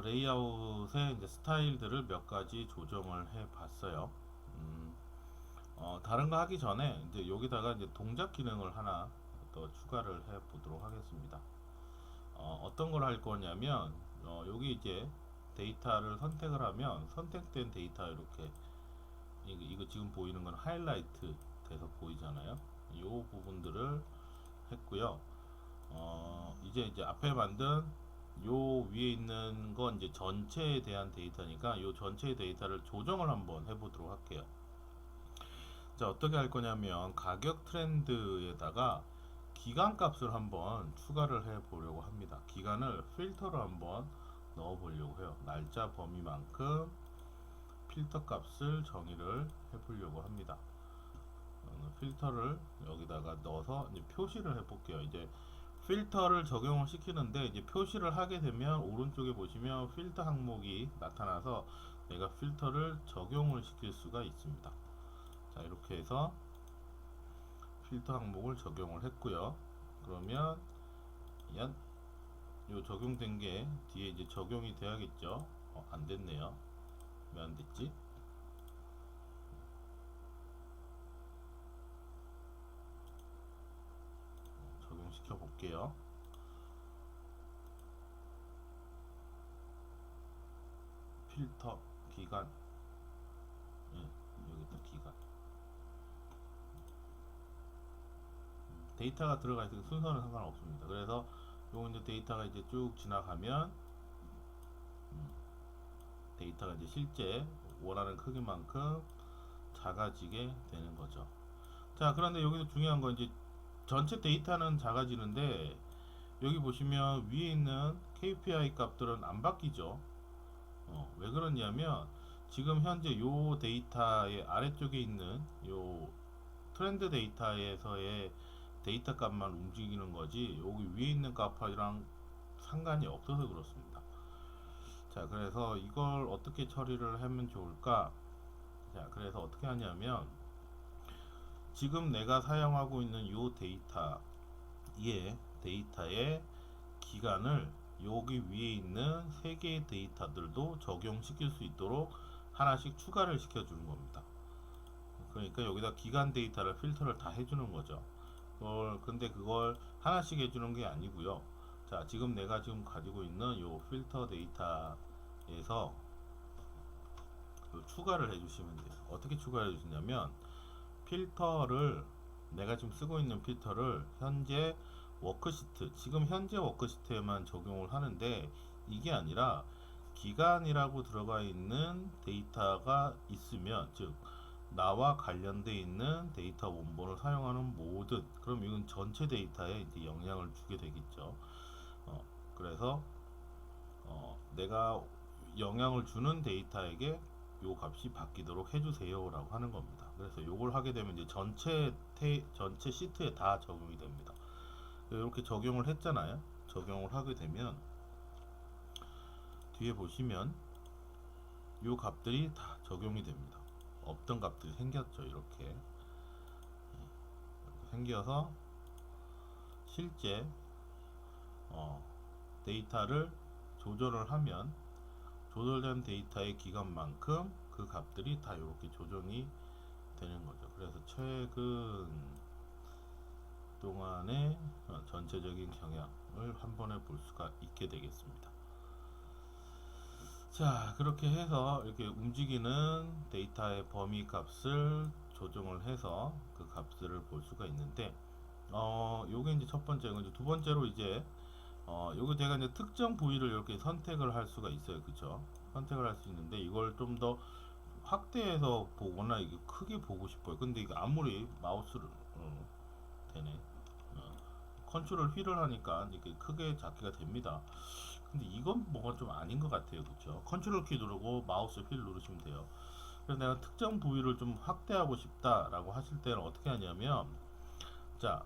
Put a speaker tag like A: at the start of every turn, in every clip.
A: 레이아웃의 이제 스타일들을 몇 가지 조정을 해 봤어요. 음, 다른 거 하기 전에 이제 여기다가 이제 동작 기능을 하나 더 추가를 해 보도록 하겠습니다. 어떤 걸 할 거냐면, 여기 이제 데이터를 선택을 하면 선택된 데이터 이렇게 이거 지금 보이는 건 하이라이트 돼서 보이잖아요. 이 부분들을 했고요. 이제 앞에 만든 요 위에 있는 건 이제 전체에 대한 데이터니까 요 전체의 데이터를 조정을 한번 해보도록 할게요. 자, 어떻게 할 거냐면 가격 트렌드에다가 기간 값을 한번 추가를 해 보려고 합니다. 기간을 필터로 한번 넣어 보려고 해요. 날짜 범위만큼 필터 값을 정의를 해 보려고 합니다. 필터를 여기다가 넣어서 이제 표시를 해 볼게요. 이제 필터를 적용을 시키는데 이제 표시를 하게 되면 오른쪽에 보시면 필터 항목이 나타나서 내가 필터를 적용을 시킬 수가 있습니다. 자, 이렇게 해서 필터 항목을 적용을 했고요. 그러면 요 적용된 게 뒤에 이제 적용이 돼야겠죠. 안 됐네요. 왜 안 됐지? 적용시켜 볼게요. 필터 기간, 예, 여기다 기간. 데이터가 들어가 있으니 순서는 상관없습니다. 그래서 요 이제 데이터가 이제 쭉 지나가면 데이터가 이제 실제 원하는 크기만큼 작아지게 되는 거죠. 자, 그런데 여기서 중요한 건 이제 전체 데이터는 작아지는데 여기 보시면 위에 있는 KPI 값들은 안 바뀌죠. 왜 그러냐면 지금 현재 요 데이터의 아래쪽에 있는 요 트렌드 데이터에서의 데이터 값만 움직이는 거지 여기 위에 있는 값이랑 상관이 없어서 그렇습니다. 자, 그래서 이걸 어떻게 처리를 하면 좋을까? 자, 그래서 어떻게 하냐면 지금 내가 사용하고 있는 요 데이터의 기간을 여기 위에 있는 세 개의 데이터들도 적용시킬 수 있도록 하나씩 추가를 시켜주는 겁니다. 그러니까 여기다 기간 데이터를 필터를 다 해주는 거죠. 근데 그걸 하나씩 해주는 게 아니고요. 자, 지금 내가 지금 가지고 있는 요 필터 데이터에서 추가를 해주시면 돼요. 어떻게 추가해 주시냐면 필터를 내가 지금 쓰고 있는 필터를 현재 워크시트, 지금 현재 워크시트에만 적용을 하는데 이게 아니라 기간이라고 들어가 있는 데이터가 있으면, 즉 나와 관련되어 있는 데이터 원본을 사용하는 모든, 그럼 이건 전체 데이터에 이제 영향을 주게 되겠죠. 그래서 내가 영향을 주는 데이터에게 요 값이 바뀌도록 해주세요 라고 하는 겁니다. 그래서 요걸 하게 되면 이제 전체 시트에 다 적용이 됩니다. 이렇게 적용을 했잖아요. 적용을 하게 되면 뒤에 보시면 요 값들이 다 적용이 됩니다. 없던 값들이 생겼죠. 이렇게 생겨서 실제 데이터를 조절을 하면 조절된 데이터의 기간만큼 그 값들이 다 이렇게 조정이 되는 거죠. 그래서 최근 동안의 전체적인 경향을 한 번에 볼 수가 있게 되겠습니다. 자, 그렇게 해서 이렇게 움직이는 데이터의 범위 값을 조정을 해서 그 값들을 볼 수가 있는데, 요게 이제 첫 번째고, 이제 두 번째로 이제, 요거 제가 이제 특정 부위를 이렇게 선택을 할 수가 있어요. 그쵸? 선택을 할 수 있는데, 이걸 좀 더 확대해서 보거나 이게 크게 보고 싶어요. 근데 이게 아무리 마우스를, 되네. 컨트롤 휠을 하니까 이렇게 크게 잡기가 됩니다. 근데 이건 뭐가 좀 아닌 것 같아요. 그쵸? 컨트롤 키 누르고 마우스 휠 누르시면 돼요. 그래서 내가 특정 부위를 좀 확대하고 싶다라고 하실 때는 어떻게 하냐면, 자,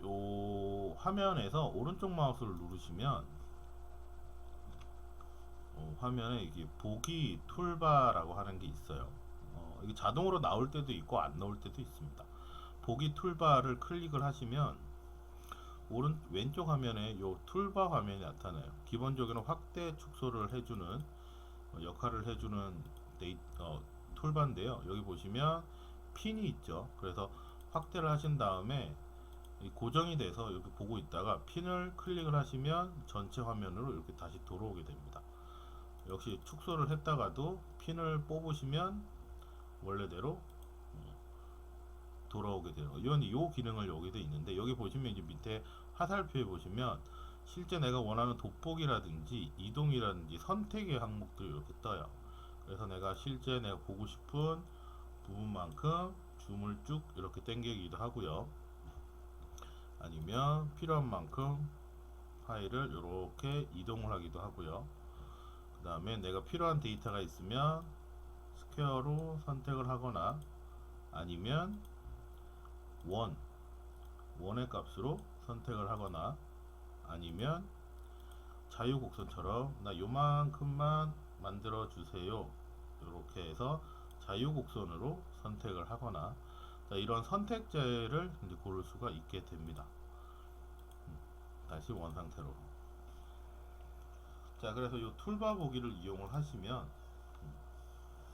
A: 요 화면에서 오른쪽 마우스를 누르시면 화면에 이게 보기 툴바라고 하는 게 있어요. 이게 자동으로 나올 때도 있고 안 나올 때도 있습니다. 보기 툴바를 클릭을 하시면 왼쪽 화면에 요 툴바 화면이 나타나요. 기본적으로 확대 축소를 해주는 역할을 해주는 툴바인데요. 여기 보시면 핀이 있죠. 그래서 확대를 하신 다음에 고정이 돼서 이렇게 보고 있다가 핀을 클릭을 하시면 전체 화면으로 이렇게 다시 들어오게 됩니다. 역시 축소를 했다가도 핀을 뽑으시면 원래대로 돌아오게 돼요. 이 기능을 여기도 있는데, 여기 보시면 이제 밑에 화살표에 보시면 실제 내가 원하는 돋보기라든지 이동이라든지 선택의 항목들이 이렇게 떠요. 그래서 내가 실제 내가 보고 싶은 부분만큼 줌을 쭉 이렇게 당기기도 하고요. 아니면 필요한 만큼 파일을 이렇게 이동을 하기도 하고요. 그 다음에 내가 필요한 데이터가 있으면 스퀘어로 선택을 하거나 아니면 원의 값으로 선택을 하거나 아니면 자유곡선처럼 나 요만큼만 만들어 주세요 이렇게 해서 자유곡선으로 선택을 하거나, 이런 선택제를 이제 고를 수가 있게 됩니다. 다시 원상태로. 자, 그래서 이 툴바 보기를 이용을 하시면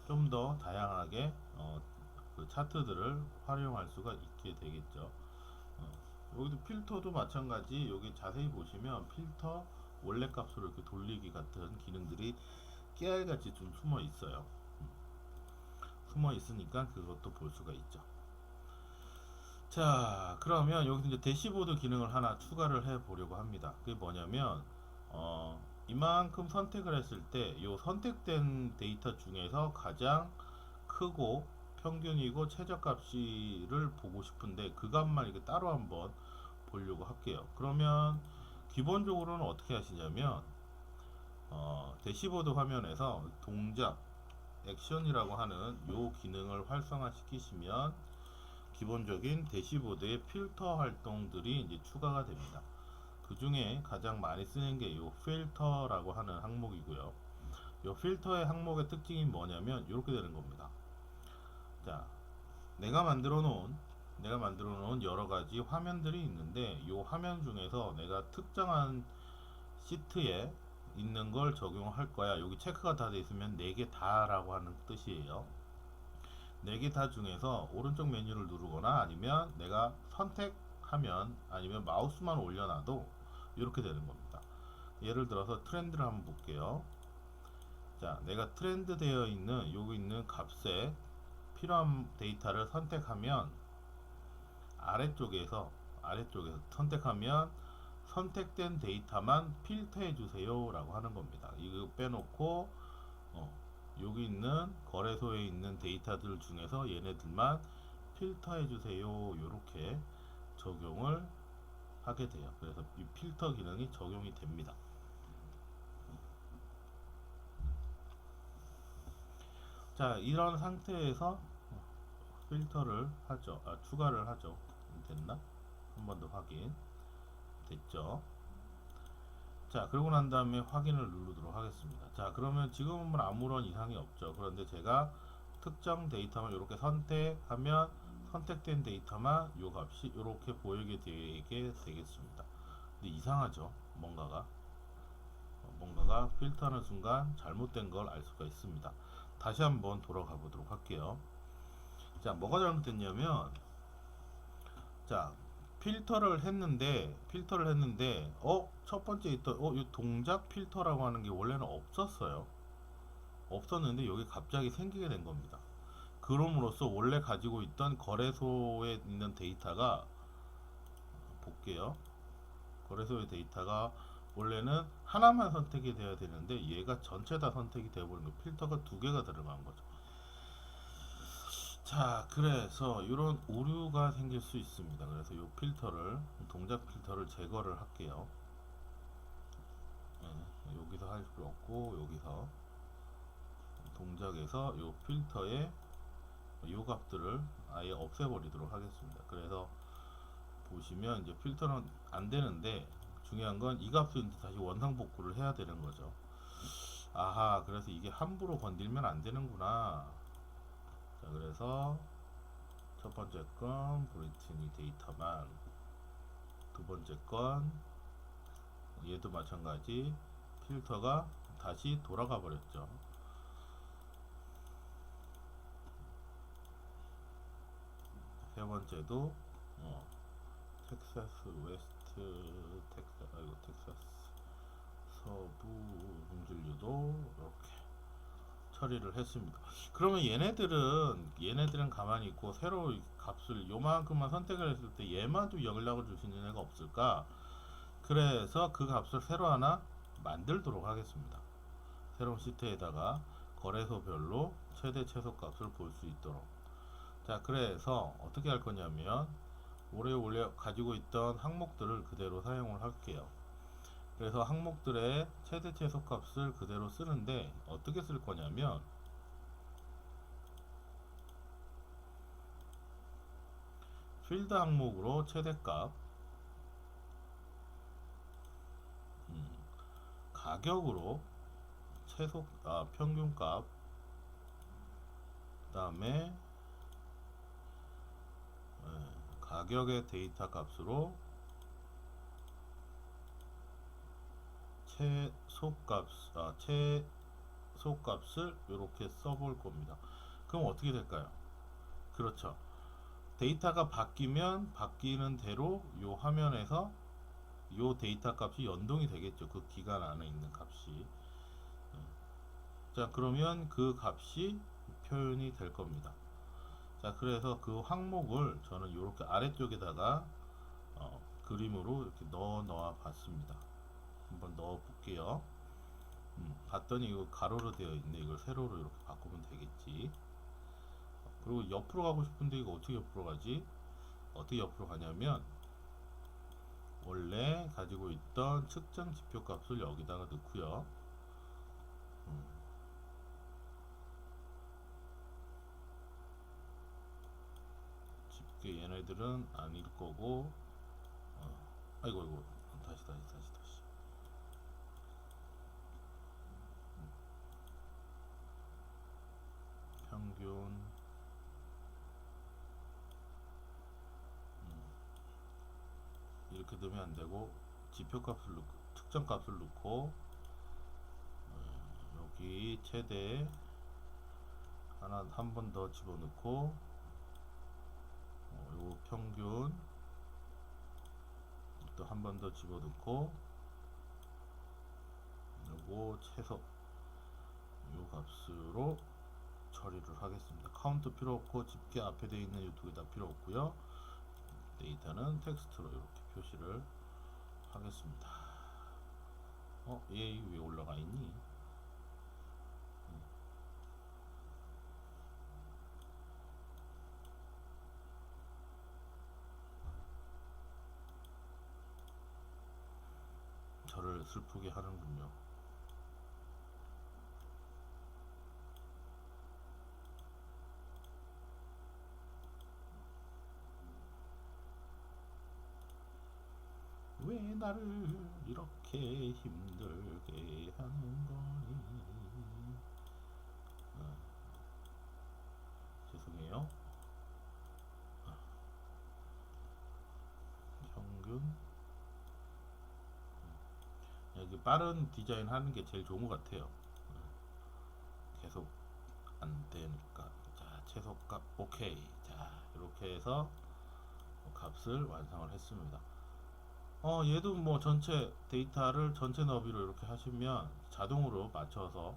A: 좀 더 다양하게 그 차트들을 활용할 수가 있게 되겠죠. 여기도 필터도 마찬가지. 여기 자세히 보시면 필터 원래 값으로 이렇게 돌리기 같은 기능들이 깨알같이 좀 숨어 있어요. 숨어 있으니까 그것도 볼 수가 있죠. 자, 그러면 여기서 이제 대시보드 기능을 하나 추가를 해 보려고 합니다. 그게 뭐냐면 이만큼 선택을 했을 때 이 선택된 데이터 중에서 가장 크고 평균이고 최저값을 보고 싶은데 그 값만 이렇게 따로 한번 보려고 할게요. 그러면 기본적으로는 어떻게 하시냐면 대시보드 화면에서 동작 액션이라고 하는 이 기능을 활성화 시키시면 기본적인 대시보드의 필터 활동들이 이제 추가가 됩니다. 그 중에 가장 많이 쓰는 게 이 필터라고 하는 항목이고요. 이 필터의 항목의 특징이 뭐냐면 이렇게 되는 겁니다. 자, 내가 만들어 놓은 여러 가지 화면들이 있는데 이 화면 중에서 내가 특정한 시트에 있는 걸 적용할 거야. 여기 체크가 다 돼 있으면 4개 다라고 하는 뜻이에요. 4개 다 중에서 오른쪽 메뉴를 누르거나 아니면 내가 선택하면 아니면 마우스만 올려놔도 이렇게 되는 겁니다. 예를 들어서 트렌드를 한번 볼게요. 자, 내가 트렌드 되어 있는 여기 있는 값에 필요한 데이터를 선택하면 아래쪽에서 선택하면 선택된 데이터만 필터해 주세요 라고 하는 겁니다. 이거 빼놓고 여기 있는 거래소에 있는 데이터들 중에서 얘네들만 필터해 주세요 이렇게 적용을 하게 돼요. 그래서 이 필터 기능이 적용이 됩니다. 자, 이런 상태에서 필터를 하죠. 추가를 하죠. 됐나? 한 번 더 확인. 됐죠? 자, 그러고 난 다음에 확인을 누르도록 하겠습니다. 자, 그러면 지금은 아무런 이상이 없죠. 그런데 제가 특정 데이터만 이렇게 선택하면 선택된 데이터만 이 값이 이렇게 보이게 되겠습니다. 근데 이상하죠? 뭔가가 필터하는 순간 잘못된 걸 알 수가 있습니다. 다시 한번 돌아가 보도록 할게요. 자, 뭐가 잘못됐냐면, 자, 필터를 했는데 첫 번째 있던 이 동작 필터라고 하는 게 원래는 없었는데 여기 갑자기 생기게 된 겁니다. 그럼으로써 원래 가지고 있던 거래소에 있는 데이터가 볼게요. 거래소의 데이터가 원래는 하나만 선택이 돼야 되는데 얘가 전체 다 선택이 되어버린 거예요. 필터가 2개가 들어간 거죠. 자, 그래서 이런 오류가 생길 수 있습니다. 그래서 이 동작 필터를 제거를 할게요. 네, 여기서 할 필요 없고 여기서 동작에서 이 필터의 이 값들을 아예 없애버리도록 하겠습니다. 그래서 보시면 이제 필터는 안 되는데 중요한 건 이 값을 다시 원상복구를 해야 되는 거죠. 아하, 그래서 이게 함부로 건들면 안 되는구나. 자, 그래서 첫 번째 건 브리트니 데이터만 두 번째 건 얘도 마찬가지 필터가 다시 돌아가 버렸죠. 세 번째도 텍사스 웨스트 텍사스 서부 음질류도 이렇게 처리를 했습니다. 그러면 얘네들은 가만히 있고 새로 값을 요만큼만 선택을 했을 때 얘만도 연락을 줄 수 있는 애가 없을까? 그래서 그 값을 새로 하나 만들도록 하겠습니다. 새로운 시트에다가 거래소별로 최대 최소 값을 볼 수 있도록. 자, 그래서 어떻게 할 거냐면 올해 가지고 있던 항목들을 그대로 사용을 할게요. 그래서 항목들의 최대 최소 값을 그대로 쓰는데 어떻게 쓸 거냐면 필드 항목으로 최대값, 가격으로 평균값, 그 다음에 가격의 데이터 값으로 최소값을 이렇게 써볼 겁니다. 그럼 어떻게 될까요? 그렇죠. 데이터가 바뀌면 바뀌는 대로 이 화면에서 이 데이터 값이 연동이 되겠죠. 그 기간 안에 있는 값이. 자, 그러면 그 값이 표현이 될 겁니다. 자, 그래서 그 항목을 저는 이렇게 아래쪽에다가 그림으로 이렇게 넣어 봤습니다. 한번 넣어 볼게요. 봤더니 이거 가로로 되어 있네. 이걸 세로로 이렇게 바꾸면 되겠지. 그리고 옆으로 가고 싶은데 이거 어떻게 옆으로 가지? 어떻게 옆으로 가냐면 원래 가지고 있던 측정 지표 값을 여기다가 넣고요. 집게 얘네들은 아닐 거고 아이고 다시 평균 이렇게 넣으면 안 되고 지표 값을 넣고 측정 값을 넣고 여기 최대 하나 한 번 더 집어넣고 요 평균 또 한 번 더 집어넣고 요거 최소 요 값으로 처리를 하겠습니다. 카운트 필요 없고 집게 앞에 되어 있는 이 두 개 다 필요 없고요. 데이터는 텍스트로 이렇게 표시를 하겠습니다. 얘 왜 올라가 있니? 저를 슬프게 하는군요. 왜 나를 이렇게 힘들게 하는 거니? 죄송해요. 평균 여기 빠른 디자인 하는 게 제일 좋은 것 같아요. 계속 안 되니까. 자, 최소값 오케이. 자, 이렇게 해서 값을 완성을 했습니다. 얘도 뭐 전체 데이터를 전체 너비로 이렇게 하시면 자동으로 맞춰서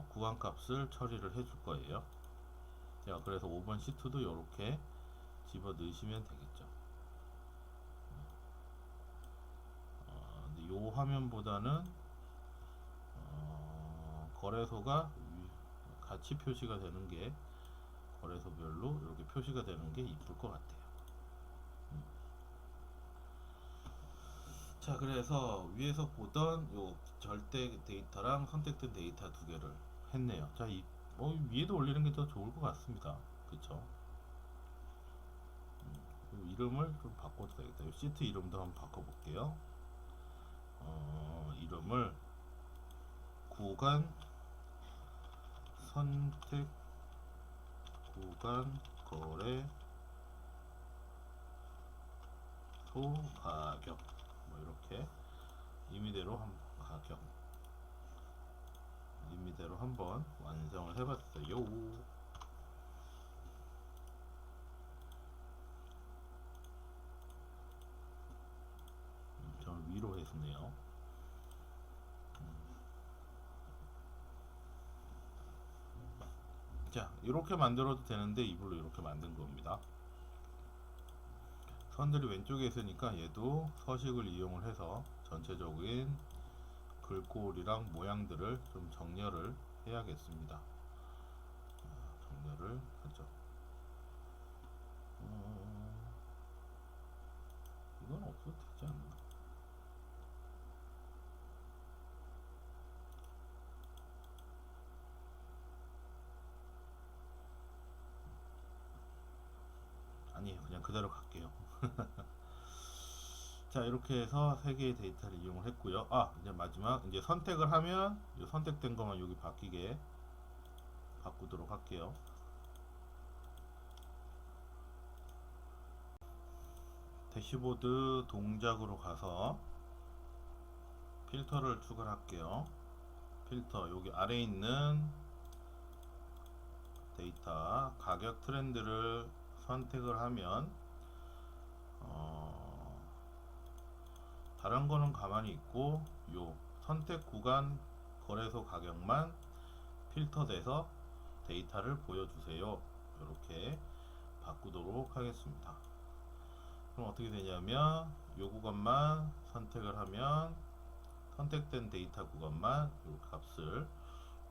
A: 구간값을 처리를 해줄 거예요. 자, 그래서 5번 시트도 이렇게 집어 넣으시면 되겠죠. 근데 요 화면보다는 거래소가 같이 표시가 되는 게 거래소별로 이렇게 표시가 되는 게 이쁠 것 같아요. 자, 그래서 위에서 보던 요 절대 데이터랑 선택된 데이터 두 개를 했네요. 자, 위에도 올리는 게 더 좋을 것 같습니다. 그쵸? 이름을 좀 바꿔도 되겠다. 이 시트 이름도 한번 바꿔볼게요. 이름을 구간 선택 구간 거래소 소 가격 뭐 이렇게 임의대로 가격 임의대로 한번 완성을 해봤어요. 저는 위로 했네요. 자, 이렇게 만들어도 되는데 이불로 이렇게 만든 겁니다. 선들이 왼쪽에 있으니까 얘도 서식을 이용을 해서 전체적인 글꼴이랑 모양들을 좀 정렬을 해야겠습니다. 정렬을 하죠. 이건 없어도 되지 않나? 아니에요. 그냥 그대로 갈게요. 자, 이렇게 해서 세 개의 데이터를 이용을 했고요. 이제 마지막 이제 선택을 하면 선택된 것만 여기 바뀌게 바꾸도록 할게요. 대시보드 동작으로 가서 필터를 추가할게요. 필터 여기 아래에 있는 데이터 가격 트렌드를 선택을 하면 다른 거는 가만히 있고 요 선택 구간 거래소 가격만 필터돼서 데이터를 보여주세요. 이렇게 바꾸도록 하겠습니다. 그럼 어떻게 되냐면 요 구간만 선택을 하면 선택된 데이터 구간만 요 값을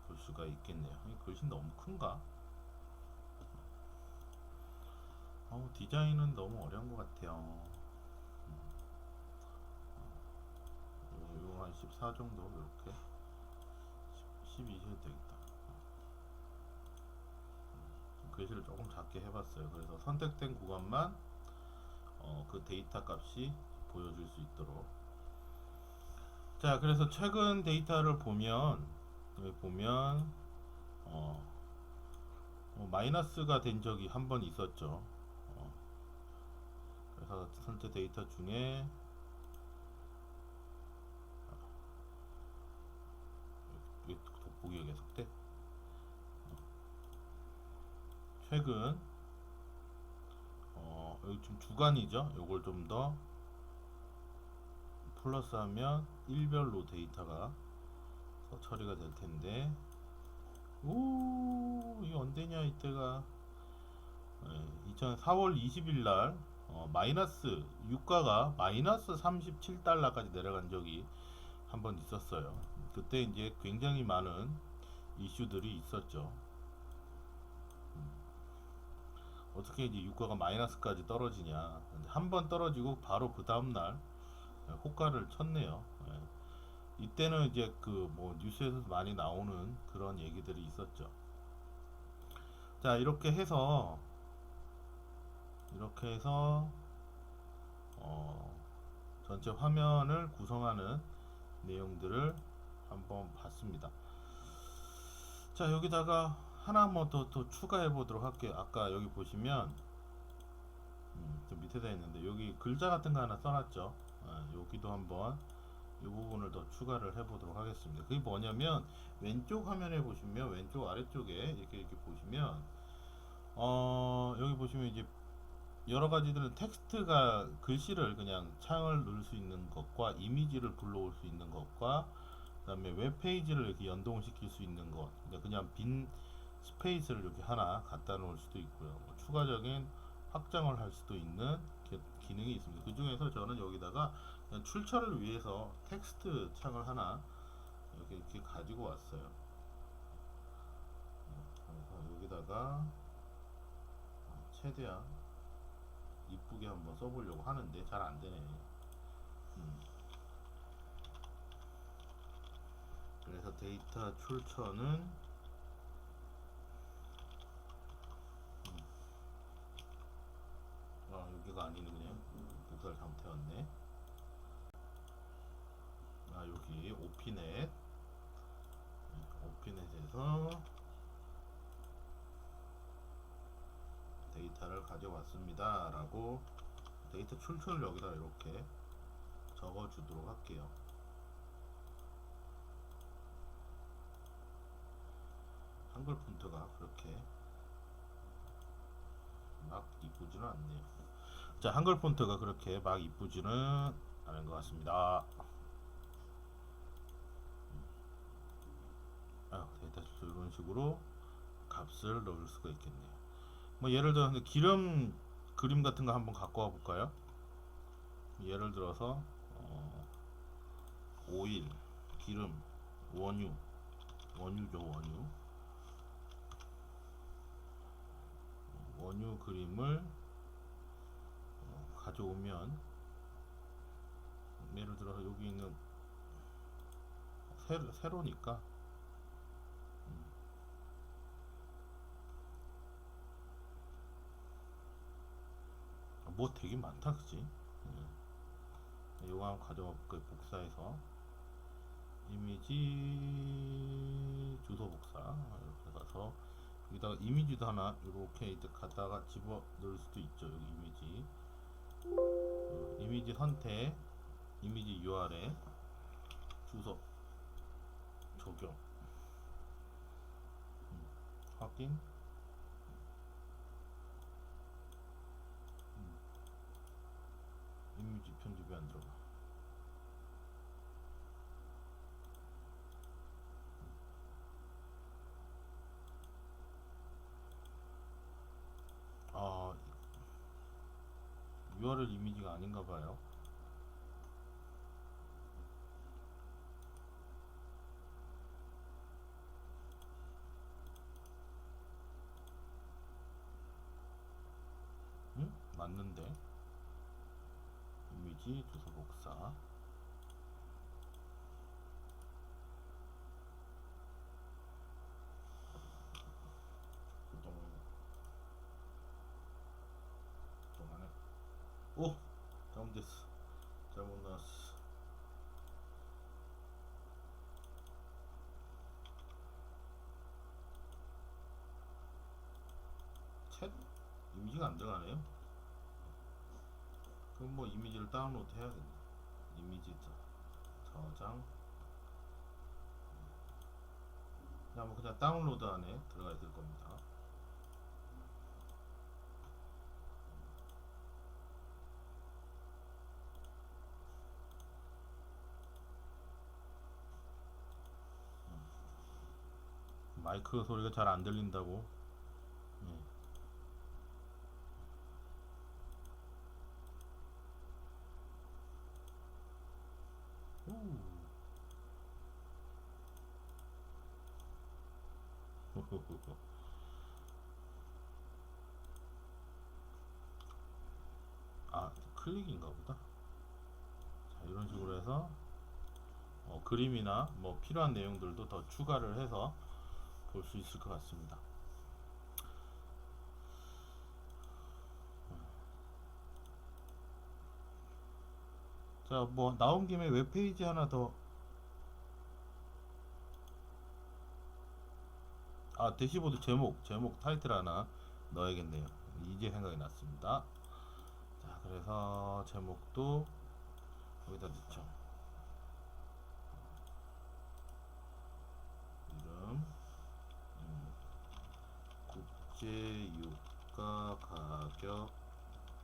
A: 볼 수가 있겠네요. 이 글씨 너무 큰가? 디자인은 너무 어려운 것 같아요. 이거 한 14 정도 이렇게 12 해도 되겠다. 글씨를 조금 작게 해봤어요. 그래서 선택된 구간만 그 데이터 값이 보여줄 수 있도록. 자, 그래서 최근 데이터를 보면 여기 보면 마이너스가 된 적이 한 번 있었죠. 그래서 선택 데이터 중에 돋보기가 계속돼. 최근 여기 좀 주간이죠. 요걸 좀 더 플러스하면 일별로 데이터가 처리가 될 텐데, 이게 언제냐 이때가 4월 20일 날 마이너스 유가가 마이너스 37달러까지 내려간 적이 한 번 있었어요. 그때 이제 굉장히 많은 이슈들이 있었죠. 어떻게 이제 유가가 마이너스까지 떨어지냐. 한 번 떨어지고 바로 그 다음날 호가를 쳤네요. 이때는 이제 그 뭐 뉴스에서 많이 나오는 그런 얘기들이 있었죠. 자, 이렇게 해서 전체 화면을 구성하는 내용들을 한번 봤습니다. 자, 여기다가 하나 더 추가해 보도록 할게요. 아까 여기 보시면 좀 밑에다 있는데 여기 글자 같은 거 하나 써놨죠. 여기도 한번 이 부분을 더 추가를 해 보도록 하겠습니다. 그게 뭐냐면 왼쪽 화면에 보시면 왼쪽 아래쪽에 이렇게 보시면 여기 보시면 이제 여러 가지들은 텍스트가 글씨를 그냥 창을 넣을 수 있는 것과 이미지를 불러올 수 있는 것과 그다음에 웹페이지를 이렇게 연동시킬 수 있는 것, 그냥 빈 스페이스를 이렇게 하나 갖다 놓을 수도 있고요. 추가적인 확장을 할 수도 있는 기능이 있습니다. 그 중에서 저는 여기다가 그냥 출처를 위해서 텍스트 창을 하나 이렇게 가지고 왔어요. 그래서 여기다가 최대한 이쁘게 한번 써보려고 하는데 잘 안되네. 그래서 데이터 출처는 여기가 아니네. 그냥 복사를 잘못해왔네. 여기 오피넷에서 데이터를 가져왔습니다 라고 데이터 출처를 여기다 이렇게 적어 주도록 할게요. 한글 폰트가 그렇게 막 이쁘지는 않네요. 자, 한글 폰트가 그렇게 막 이쁘지는 않은 것 같습니다. 데이터 출처 이런 식으로 값을 넣을 수가 있겠네요. 뭐 예를 들어 기름 그림 같은 거 한번 갖고 와 볼까요? 예를 들어서 오일, 기름, 원유, 원유죠, 원유 그림을 가져오면 예를 들어서 여기 있는 세로니까 뭐 되게 많다, 그치? 요거 한번 가져와 볼까요? 복사해서 이미지 주소 복사 이렇게 가서 여기다가 이미지도 하나 이렇게 갖다가 집어 넣을 수도 있죠. 여기 이미지 선택, 이미지 URL, 주소 적용, 확인. 이미지 편집이 안 들어가. URL 이미지가 아닌가 봐요. 응? 맞는데. 이미지 주소 복사. 동안에 오! 잘못됐어. 잘못 나왔어. 챗? 이미지가 안 들어가네요. 그럼 뭐 이미지를 다운로드 해야겠네. 이미지 저장. 그냥 다운로드 안에 들어가야 될 겁니다. 마이크 소리가 잘 안 들린다고. 클릭인가 보다. 자, 이런 식으로 해서 그림이나 뭐 필요한 내용들도 더 추가를 해서 볼 수 있을 것 같습니다. 자, 뭐 나온 김에 웹페이지 하나 더. 대시보드 제목 타이틀 하나 넣어야겠네요. 이제 생각이 났습니다. 자, 그래서 제목도 여기다 넣죠. 이름, 국제유가 가격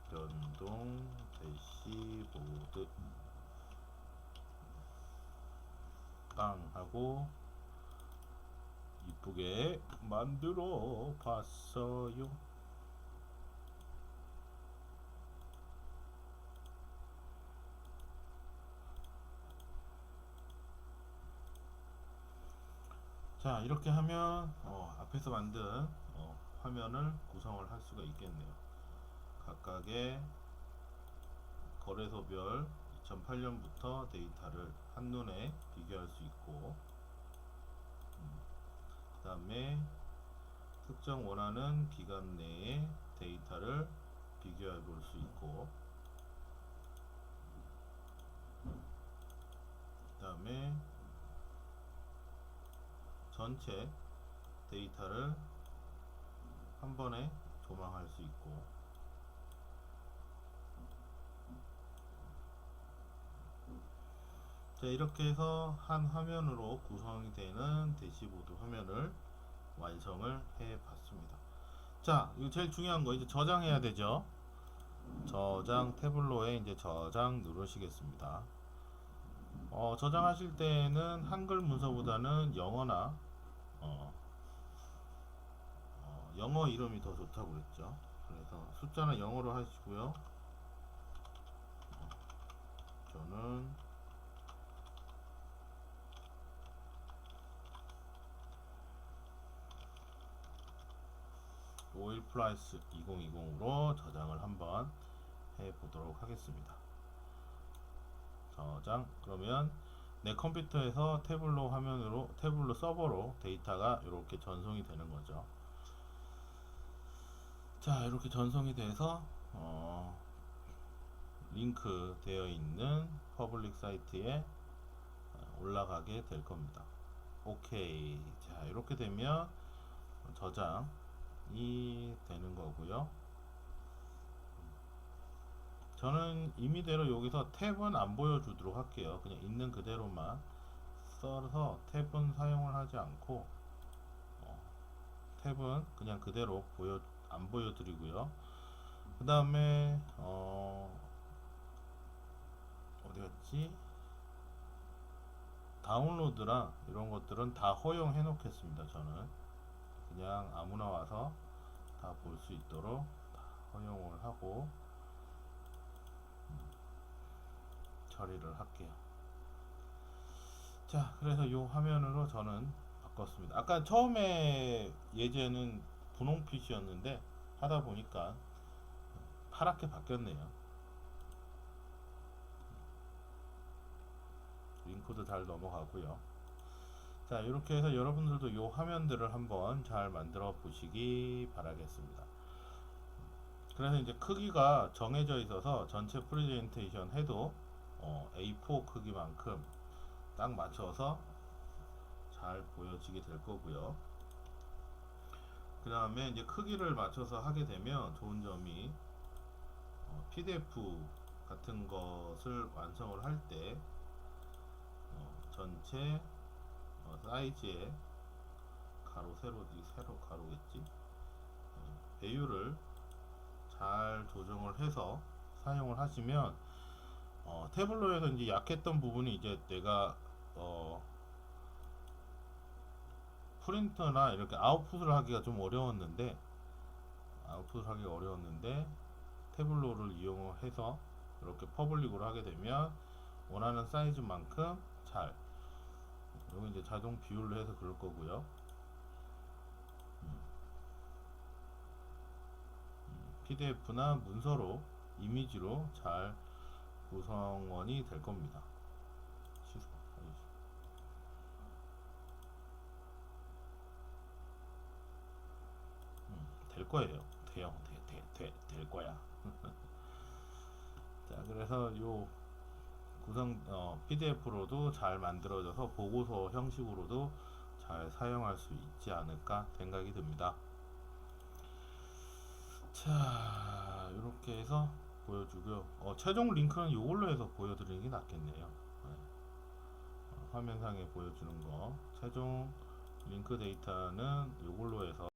A: 변동 대시보드 빵 하고 이쁘게 만들어 봤어요. 자, 이렇게 하면 앞에서 만든 화면을 구성을 할 수가 있겠네요. 각각의 거래소별 2008년부터 데이터를 한눈에 비교할 수 있고, 그 다음에 특정 원하는 기간 내에 데이터를 비교해 볼 수 있고, 그 다음에 전체 데이터를 한 번에 조망할 수 있고, 자, 이렇게 해서 한 화면으로 구성이 되는 대시보드 화면을 완성을 해 봤습니다. 자, 이거 제일 중요한 거 이제 저장해야 되죠. 저장 태블로에 이제 저장 누르시겠습니다. 저장하실 때는 한글 문서보다는 영어나 어, 영어 이름이 더 좋다고 그랬죠. 그래서 숫자는 영어로 하시고요. 저는 오일 플라이스 2020으로 저장을 한번 해 보도록 하겠습니다. 저장. 그러면 내 컴퓨터에서 태블로 화면으로 태블로 서버로 데이터가 이렇게 전송이 되는 거죠. 자, 이렇게 전송이 돼서 링크 되어 있는 퍼블릭 사이트에 올라가게 될 겁니다. 오케이. 자, 이렇게 되면 저장이 되는 거고요. 저는 임의대로 여기서 탭은 안 보여주도록 할게요. 그냥 있는 그대로만 써서 탭은 사용을 하지 않고 탭은 그냥 그대로 안 보여드리고요. 그 다음에 어디 갔지? 다운로드랑 이런 것들은 다 허용해 놓겠습니다. 저는 그냥 아무나 와서 다 볼 수 있도록 다 허용을 하고 처리를 할게요. 자, 그래서 이 화면으로 저는 바꿨습니다. 아까 처음에 예제는 분홍 핏이었는데 하다 보니까 파랗게 바뀌었네요. 링크도 잘 넘어가고요. 자, 이렇게 해서 여러분들도 이 화면들을 한번 잘 만들어 보시기 바라겠습니다. 그래서 이제 크기가 정해져 있어서 전체 프레젠테이션 해도 A4 크기만큼 딱 맞춰서 잘 보여지게 될 거고요. 그 다음에 이제 크기를 맞춰서 하게 되면 좋은 점이 PDF 같은 것을 완성을 할 때 전체 사이즈에 가로 세로 가로겠지, 배율을 잘 조정을 해서 사용을 하시면 태블로에서 이제 약했던 부분이 이제 내가 프린터나 이렇게 아웃풋을 하기가 좀 어려웠는데 태블로를 이용해서 이렇게 퍼블릭으로 하게 되면 원하는 사이즈만큼 잘, 여기 이제 자동 비율로 해서 그럴 거고요. PDF나 문서로 이미지로 잘 구성원이 될 겁니다. 될 거예요. 될 거야. 자, 그래서 요 구성 PDF로도 잘 만들어져서 보고서 형식으로도 잘 사용할 수 있지 않을까 생각이 듭니다. 자, 이렇게 해서 보여주고요. 최종 링크는 이걸로 해서 보여드리는 게 낫겠네요. 네. 화면상에 보여주는 거 최종 링크 데이터는 이걸로 해서